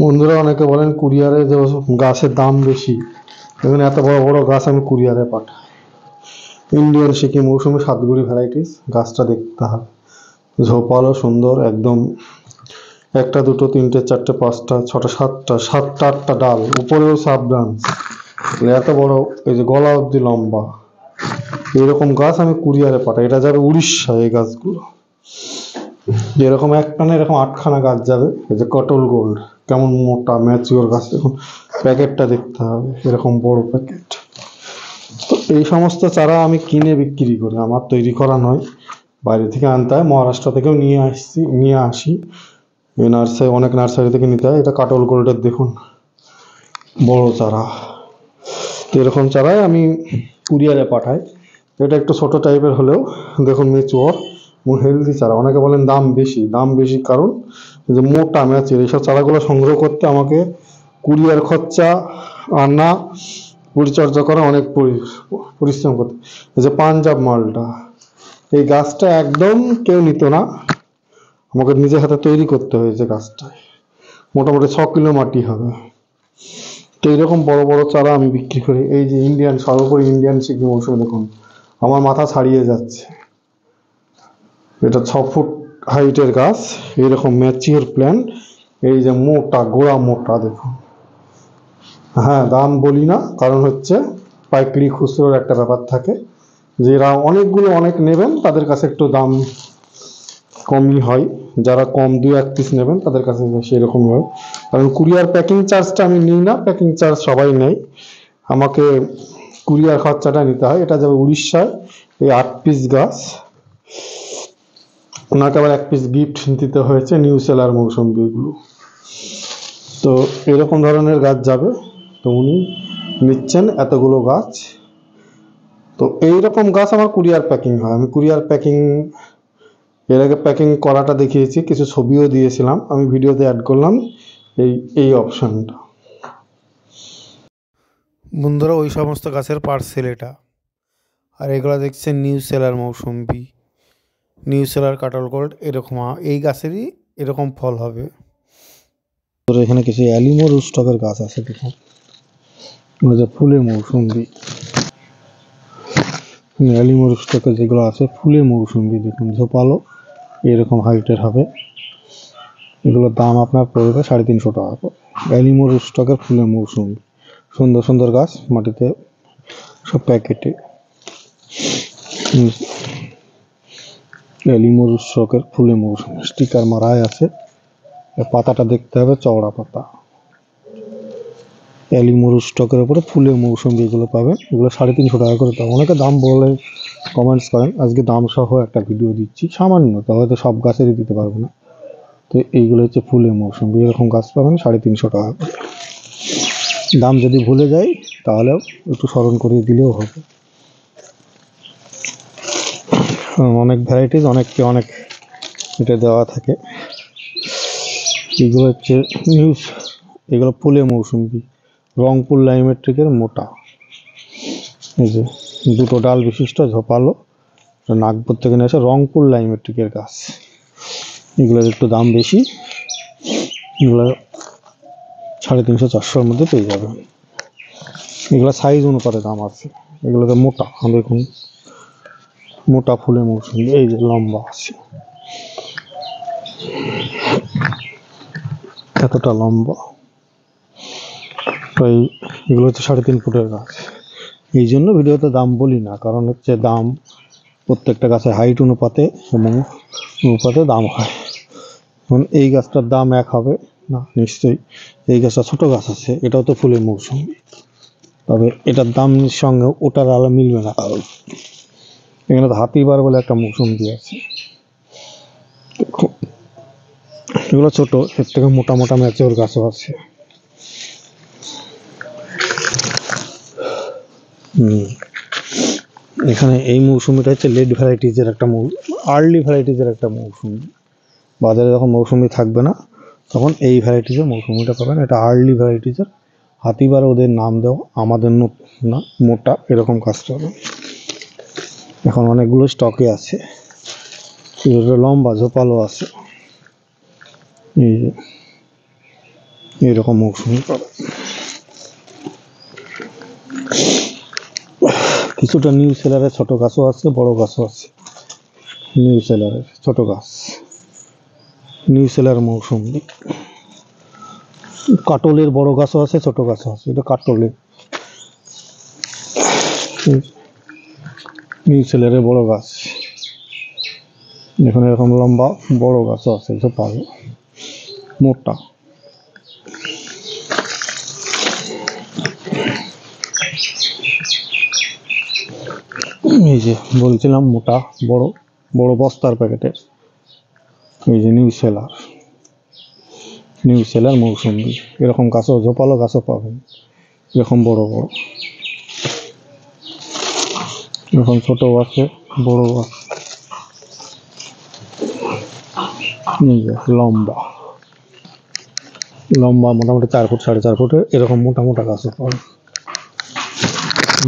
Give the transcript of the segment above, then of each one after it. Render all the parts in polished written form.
বন্ধুরা অনেকে বলেন কুরিয়ারে যে গাছের দাম বেশি, এখানে এত বড় বড় গাছ আমি কুরিয়ারে পাঠাই। ইন্ডিয়ান সিকি মৌসুমি সাতগুড়ি ভ্যারাইটিস। গাছটা দেখতে হবে, ঝোপালো সুন্দর একদম। একটা দুটো তিনটে চারটে পাঁচটা ছটা সাতটা আটটা ডাল, উপরেও সাব ব্রাঞ্চ, এত বড়। এই যে গলা অব্দি লম্বা, এরকম গাছ আমি কুরিয়ারে পাঠাই। এটা যাবে উড়িষ্যা। এই গাছগুলো এরকম এক টানে এরকম আটখানা গাছ যাবে। এই যে কটল গোল্ড, কেমন মোটা ম্যাচিওর গাছ। দেখুন প্যাকেটটা দেখতে হবে, এরকম বড় প্যাকেট। তো এই সমস্ত চারা আমি কিনে বিক্রি করি, আমার তৈরি করা নয়, বাইরে থেকে আনতে হয়। মহারাষ্ট্র থেকেও নিয়ে আসি। এই অনেক নার্সারি থেকে নিতে হয়। এটা কাটল গোল্ডের দেখুন বড় চারা। তো এরকম চারাই আমি কুরিয়ারে পাঠাই। এটা একটু ছোট টাইপের হলেও দেখুন ম্যাচিওর এবং হেলদি চারা। অনেকে বলেন দাম বেশি কারণ যে মোটা ম্যাচিওর। এইসব চারাগুলো সংগ্রহ করতে আমাকে কুরিয়ার খরচা, আনা, পরিচর্যা করা, অনেক পরিশ্রম করতে। এই যে পাঞ্জাব মালটা, এই গাছটা একদম কেউ নিত না, আমাকে নিজের হাতে তৈরি করতে হয়েছে। গাছটা মোটামুটি 6 কিলো মাটি হবে। তো এইরকম বড় বড় চারা আমি বিক্রি করি। এই যে সর্বোপরি ইন্ডিয়ান সিকি মৌসুমি দেখুন, আমার মাথা ছাড়িয়ে যাচ্ছে। এটা 6 ফুট হাইটের গাছ, এরকম ম্যাচিওর প্ল্যান্ট। এই যে মোটা গোড়া মোটা দেখুন। হ্যাঁ, দাম বলি না, কারণ হচ্ছে পাইকারি খুচরোর একটা ব্যাপার থাকে, যে এরা অনেক নেবেন তাদের কাছে একটু দাম কমই হয়। যারা কম 2-1 পিস নেবেন তাদের কাছে সেরকমই হয়। কারণ কুরিয়ার প্যাকিং চার্জটা আমি নিই না, প্যাকিং চার্জ সবাই নেয়, আমাকে কুরিয়ার খরচাটা নিতে হয়। এটা যাবে উড়িষ্যায়। এই 8 পিস গাছ, ওনাকে আবার 1 পিস গিফট দিতে হয়েছে, নিউ সেলার মৌসুমি এগুলো। তো এরকম ধরনের গাছ যাবে। তো উনি নিচ্ছেন এতগুলো গাছ। তো এইরকম গাছ আমার কুরিয়ার প্যাকিং হয়। আমি কুরিয়ার প্যাকিং এর আগে প্যাকিং করাটা দেখিয়েছি, কিছু ছবিও দিয়েছিলাম, আমি ভিডিওতে অ্যাড করলাম এই অপশানটা। বন্ধুরা ওই সমস্ত গাছের পার্সেল এটা। আর এগুলো দেখছেন new seller mosambi, new seller কাটল গোল্ড। এরকম এই গাছেরই এরকম ফল হবে। এখানে কিছু অ্যালিমো রুস্টকের গাছ আছে দেখুন, ফুলের মৌসুম্বি। অ্যালিমো রুস্টকের যেগুলো আছে ফুলের মৌসুম্বি দেখুন, ঝোপালো এরকম হাইটের হবে। এগুলোর দাম আপনার পড়বে 350 টাকা করে। অ্যালিমো রুস্টকের ফুলের মৌসুম্বি, সুন্দর সুন্দর গাছ, মাটিতে সব প্যাকেটে। অ্যালিমো রুস্টকের ফুলের মৌসুমী, স্টিকার মারাই আছে। পাতাটা দেখতে হবে চওড়া পাতা। অ্যালিমো রুস্টকের উপরে ফুলের মৌসুমী এগুলো পাবেন। এগুলো 350 টাকা করে পাবেন। অনেকে দাম বলে কমেন্টস করেন, আজকে দাম সহ একটা ভিডিও দিচ্ছি, সামান্য, তো হয়তো সব গাছেরই দিতে পারবো না। তো এইগুলো হচ্ছে ফুলের মৌসুমী, এরকম গাছ পাবেন 350 টাকা করে। দাম যদি ভুলে যাই তাহলেও একটু স্মরণ করিয়ে দিলেও হবে। অনেক ভ্যারাইটিস, অনেককে অনেক এটা দেওয়া থাকে। এগুলো হচ্ছে এগুলো ফুলের মৌসুমী, রংপুর লাইমেট্রিকের মোটা। এই যে 2টো ডাল বিশিষ্ট, ঝোপালো, নাগপুর থেকে নিয়ে আসে, রংপুর লাইমেট্রিকের গাছ। এগুলোর একটু দাম বেশি, এগুলো 350-400-র মধ্যে পেয়ে যাবে। এগুলো সাইজ অনুপাতে দাম আছে। এগুলোতে মোটা দেখুন, মোটা ফুলের মৌসুমী। এই যে লম্বা আছে, এতটা লম্বা। এগুলো হচ্ছে 3.5 ফুটের গাছ। এই জন্য ভিডিওতে দাম বলি না, কারণ হচ্ছে দাম প্রত্যেকটা গাছের হাইট অনুপাতে এবং অনুপাতে দাম হয়। এখন এই গাছটার দাম এক হবে না নিশ্চয়ই। এই গাছটা ছোট গাছ আছে, এটাও তো ফুলের মৌসুমী, তবে এটার দাম সঙ্গে ওটার আলো মিলবে না। কারণ এখানে তো হাতিবার বলে একটা মৌসুমী আছে, এগুলো ছোট, এর থেকে মোটা মোটা ম্যাচিওর গাছও আছে। এখানে এই মৌসুমিটা হচ্ছে লেট ভ্যারাইটিজের একটা আর্লি ভ্যারাইটিজের একটা মৌসুমি। বাজারে যখন মৌসুমি থাকবে না তখন এই ভ্যারাইটিজের মৌসুমিটা পাবেন। এটা আর্লি ভ্যারাইটিজের, হাতিবার ওদের নাম দেওয়া, আমাদের না, মোটা এরকম গাছ পাবেন। এখন অনেকগুলো স্টকে আছে। লম্বা ঝোপালো আছে। এই যে এরকম মৌসুমি পাবেন। কিছুটা নিউ সেলারের ছোট গাছও আছে, বড় গাছও আছে। নিউ সেলারের ছোট গাছ, নিউ সেলার মৌসুমি। কাটলের বড় গাছও আছে, ছোট গাছও আছে। এটা কাটলের নিউ সেলারের বড় গাছ। এখানে এরকম লম্বা বড় গাছও আছে, এটা পাবে মোটা। এই যে বলছিলাম মোটা বড় বড় বস্তার প্যাকেটের, এই যে নিউ সেলার, নিউ সেলার মৌসুমি। এরকম গাছও, ঝোপালো গাছও পাবেন, এরকম বড় বড়। এরকম ছোট আছে, বড় আছে। এই যে লম্বা লম্বা মোটামুটি 4 ফুট 4.5 ফুটের এরকম মোটা মোটা গাছও পাবেন,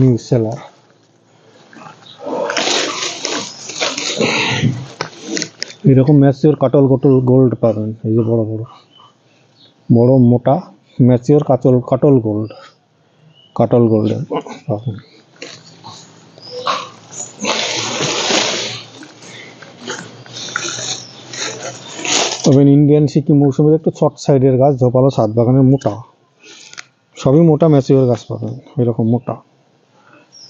নিউ সেলার। এরকম ম্যাচিওর কাটল কাটল গোল্ড পাবেন, এই যে বড় বড় বড় মোটা ম্যাচিওর কাটল গোল্ড, কাটল গোল্ডের পাবেন। তবে ইন্ডিয়ান সিকিম মৌসুমীর একটু শর্ট সাইডের গাছ, ঝোপালো ছাদ বাগানের মোটা, সবই মোটা ম্যাচিওর গাছ পাবেন, এরকম মোটা।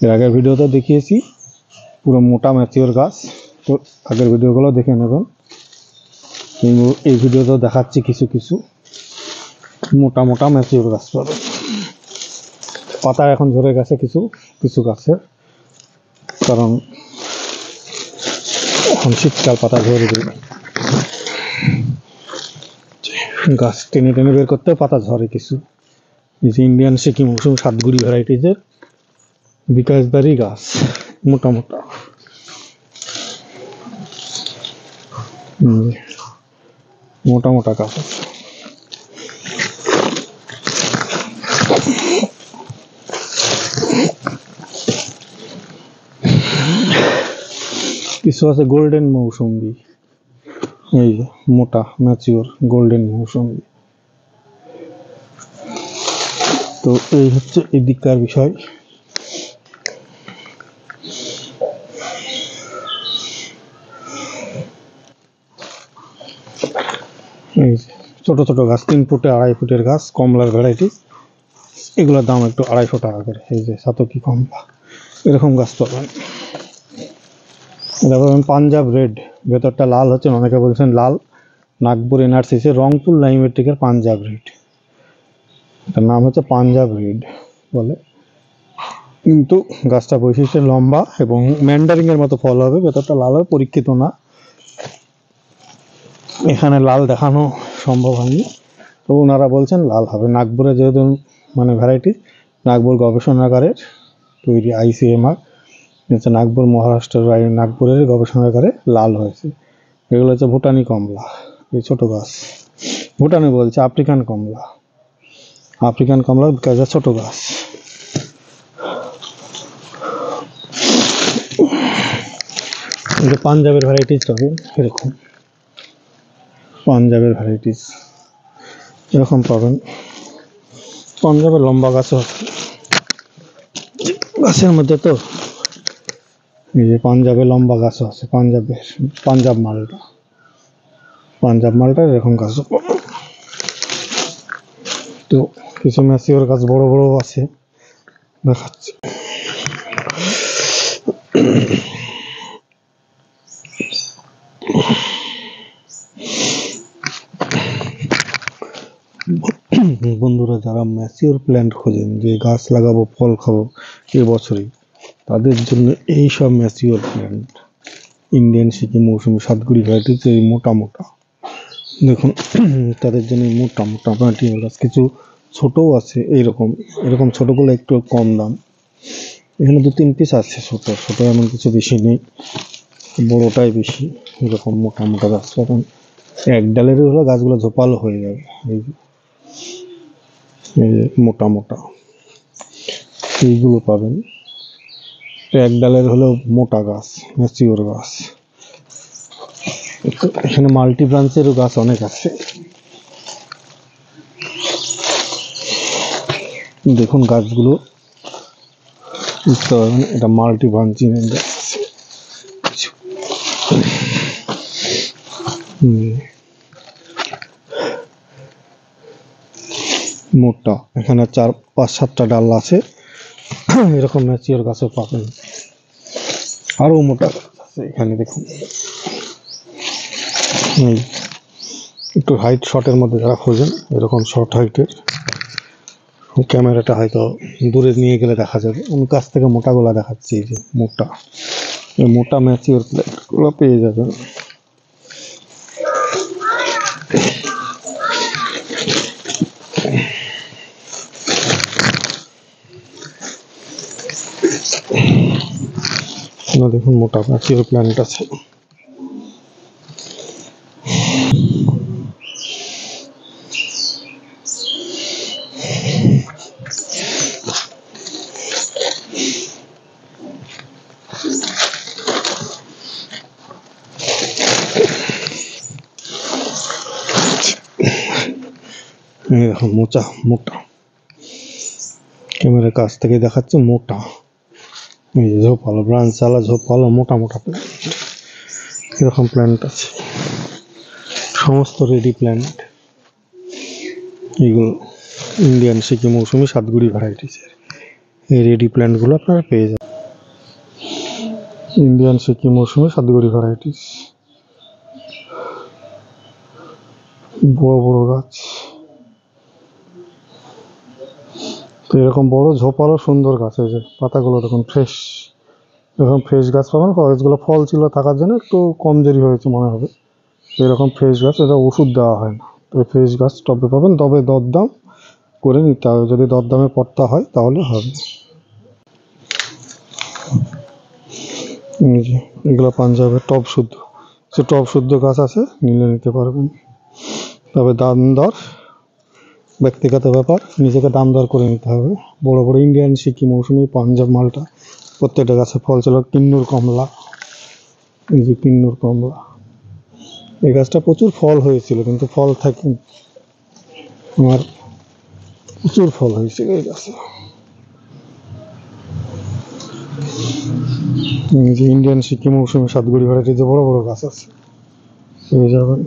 এর আগের ভিডিওতে দেখিয়েছি পুরো মোটা ম্যাচিওর গাছ, তো আগের ভিডিওগুলো দেখে নেবেন। এই ভিডিওতে দেখাচ্ছি কিছু কিছু মোটা মোটা ম্যাচিওর গাছ পাবেন। পাতা এখন ঝরে গেছে কিছু কিছু গাছের, কারণ এখন শীতকাল, পাতা ঝরে দেবে। গাছ টেনে টেনে বের করতে পাতা ঝরে কিছু। এই যে ইন্ডিয়ান সিকিম মৌসুমি সাতগুড়ি ভ্যারাইটিজের বিকাশবাড়ি গাছ, মোটা মোটা মোটা মোটা গাছ আছে। কিছু আছে গোল্ডেন মৌসুমি, এই যে মোটা ম্যাচিওর গোল্ডেন মৌসুমি। তো এই হচ্ছে এদিককার বিষয়। এই যে ছোট ছোট গাছ, 3 ফুটে 2.5 ফুটের গাছ, কমলার ভ্যারাইটি। এগুলোর দাম একটু 250 টাকা করে। এই যে সাতকি কমলা, এরকম গাছ পাবেন। এটা পাবেন পাঞ্জাব রেড, ভেতরটা লাল হচ্ছে, অনেকে বলছেন লাল। নাগপুর এনআরসিসি রংপুর লাইমেট্রিকের পাঞ্জাব রেড, এটার নাম হচ্ছে পাঞ্জাব রেড বলে। কিন্তু গাছটা বৈশিষ্ট্যে লম্বা এবং ম্যান্ডারিং এর মতো ফল হবে, ভেতরটা লাল হবে, পরীক্ষিত না। এখানে লাল দেখানো সম্ভব হয়নি, তো ওনারা বলছেন লাল হবে। নাগপুরে যেহেতু মানে ভ্যারাইটি, নাগপুর গবেষণাগারের তৈরি, ICMR হচ্ছে নাগপুর, মহারাষ্ট্রের নাগপুরের গবেষণাগারে লাল হয়েছে। এগুলো হচ্ছে ভুটানি কমলা, এই ছোট গাছ। ভুটানি বলছে, আফ্রিকান কমলা, আফ্রিকান কমলা গাছের ছোট গাছ। পাঞ্জাবের ভ্যারাইটিস পাবেন, এরকম পাঞ্জাবের ভ্যারাইটিস এরকম পাবেন। পাঞ্জাবের লম্বা গাছও আছে গাছের মধ্যে। তো এই যে পাঞ্জাবের লম্বা গাছও আছে, পাঞ্জাব মালটা, পাঞ্জাব মালটার এরকম গাছও পাবেন। তো কিছু ম্যাচিওর গাছ বড় বড় আছে, দেখাচ্ছি। বন্ধুরা, যারা ম্যাচিওর প্ল্যান্ট খোঁজেন, যে গাছ লাগাবো ফল খাবো এবছরই, তাদের জন্য এই সব ম্যাচিওর প্ল্যান্ট ইন্ডিয়ান সিকিম মৌসুমি সাতগুড়ি ভ্যারাইটিস, এই মোটা মোটা দেখুন। তাদের জন্য মোটা মোটা ম্যাচিওর গাছ। কিছু ছোটও আছে, এইরকম এরকম ছোটগুলো একটু কম দাম। এখানে 2-3 পিস আছে ছোট ছোট, এমন কিছু বেশি নেই, বড়টাই বেশি। এরকম মোটা মোটা গাছ পাবেন। এক ডালেরই হলে গাছগুলো ঝোপালো হয়ে যাবে। এই যে মোটা মোটা এইগুলো পাবেন। এক ডালের হলেও মোটা গাছ, ম্যাচিওর গাছ। এখানে মাল্টি ব্রাঞ্চেরও গাছ অনেক আছে। দেখুন গাছগুলো, বুঝতে পারবেন এটা মাল্টি ব্রাঞ্চিং গাছ। মোটা, এখানে 4-5-7টা ডাল আছে। এরকম ম্যাচিওর গাছও পাবেন, আরো মোটা গাছ আছে এখানে দেখুন। একটু হাইট শর্টের মধ্যে যারা খোঁজেন, এরকম শর্ট হাইটের, ক্যামেরাটা হয়তো দূরে নিয়ে গেলে দেখা যাবে, আমি কাছ থেকে মোটাগুলা দেখাচ্ছি। এই যে মোটা, এই মোটা ম্যাচিওর প্ল্যান্টগুলো পেয়ে যাবেন। দেখুন মোটা ম্যাচিওর প্ল্যান্ট আছে। এই দেখুন মোটা মোটা, ক্যামেরার কাছ থেকে দেখাচ্ছে মোটা। এই যে ঝোপালো, ব্রাঞ্চ আলা ঝোপালো মোটা মোটা প্ল্যান্ট, এরকম প্ল্যান্ট আছে, সমস্ত রেডি প্ল্যান্ট। এগুলো ইন্ডিয়ান সিকি মৌসুমি সাতগুড়ি ভ্যারাইটিসের এই রেডি প্ল্যান্টগুলো আপনারা পেয়ে যাবেন। ইন্ডিয়ান সিকি মৌসুমি সাতগুড়ি ভ্যারাইটিস, বড় বড় গাছ। তো এরকম বড় ঝোপালো সুন্দর গাছ, এই যে পাতাগুলো দেখুন ফ্রেশ, এরকম ফ্রেশ গাছ পাবেন। গাছগুলো ফল ছিল থাকার জন্য একটু কমজোরি হয়েছে মনে হবে। এরকম ফ্রেশ গাছ, এটা ওষুধ দেওয়া হয় না, তো ফ্রেশ গাছ টবে পাবেন। তবে দরদাম করে নিতে হবে, যদি দরদামে পড়তা হয় তাহলে হবে। এই যে এগুলো পাঞ্জাবের টব শুদ্ধ, সে টব শুদ্ধ গাছ আছে, নিলে নিতে পারবেন। তবে দাম দর ব্যক্তিগত ব্যাপার, নিজেকে দাম দর করে নিতে হবে। বড় বড় ইন্ডিয়ান সিকি মৌসুমি পাঞ্জাব মালটা, প্রত্যেকটা গাছে ফল ছিল। কিন্নুর কমলা, এই যে কিন্নুর কমলা, এই গাছটা প্রচুর ফল হয়েছিল, কিন্তু ফল থাকে আমার, প্রচুর ফল হয়েছিল এই গাছে। এই যে ইন্ডিয়ান সিকি মৌসুমি সাতগুড়ি ভ্যারাইটির যে বড় বড় গাছ আছে পেয়ে যাবেন।